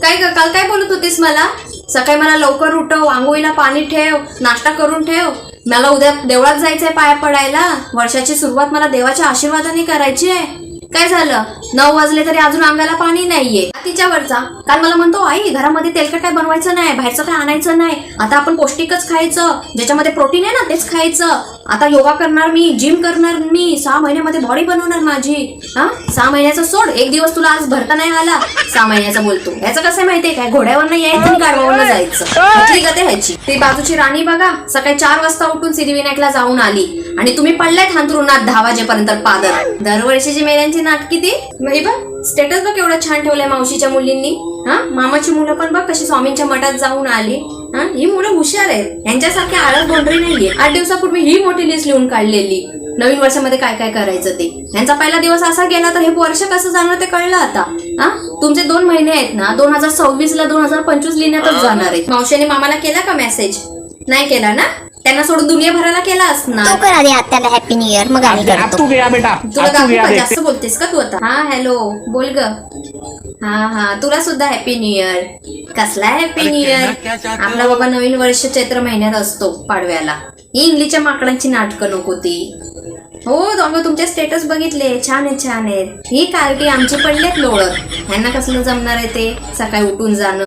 काय ग, काल काय बोलत होतीस मला? सकाळी मला लवकर उठव, आंघोळीला पाणी ठेव, नाश्ता करून ठेव, मला उद्या देवळात जायचंय पाया पडायला, वर्षाची सुरुवात मला देवाच्या आशीर्वादाने करायची आहे. काय झालं? 9 वाजले तरी अजून अंगाला पाणी नाहीये. तिच्यावरचा काल मला म्हणतो, आई घरामध्ये तेलकट काय बनवायचं नाही, बाहेरचं काय आणायचं नाही, आता आपण पौष्टिकच खायचं, ज्याच्यामध्ये प्रोटीन आहे ना तेच खायचं. आता योगा करणार मी, जिम करणार मी, 6 महिन्यामध्ये बॉडी बनवणार माझी. 6 महिन्याचं सोड, 1 दिवस तुला आज भरता नाही आला, 6 महिन्याचा बोलतो. ह्याचं कसं माहितीये काय? घोड्यावरनं यायचं आणि गाढवावरनं जायचं. कुठली गते ह्याची? ती बाजूची राणी बघा, सकाळी 4 वाजता उठून सिद्धिविनायकला जाऊन आली आणि तुम्ही पडलाय अंथरुणात 10 वाजेपर्यंत पादर. दरवर्षीची मेल्यांची नाटकी ती बघ. स्टेटस बघ एवढं छान ठेवलंय मावशीच्या मुलींनी. मामाची मुलं पण बघ कशी स्वामींच्या मठात जाऊन आली. ही मुलं हुशार आहेत, यांच्यासारखी आळस बोंडरी नाहीये. 8 दिवसापूर्वी ही मोठी लिस्ट लिहून काढलेली, नवीन वर्षामध्ये काय काय करायचं ते. यांचा पहिला दिवस असा गेला तर हे वर्ष कसं जाणार ते कळलं आता. तुमचे 2 महिने आहेत ना, 2026 ला 2025 लिहिण्यातच जाणार आहे. मावशीने मामाला केला का मेसेज? नाही केला ना? त्यांना सोडून दुनियाभराला केला असणार. तो कर आधी आत्याला हॅपी न्यू इयर, मग आम्ही करतो. तुला दाखवू का? जास्त बोलतेस का तू आता? हॅलो बोल ग. तुला सुद्धा हॅपी न्यू इयर. कसला हॅपी न्यू इयर? आपला बाबा नवीन वर्ष चैत्र महिन्यात असतो पाडव्याला. ही इंग्लिशच्या माकडांची नाटकं नको ती. हो दोघं तुमचे स्टेटस बघितले, छान आहेत छान आहेत. ही कार्टी आमची पडलेत लोळत. ह्यांना कसलं जमणार आहे ते सकाळी उठून जाणं.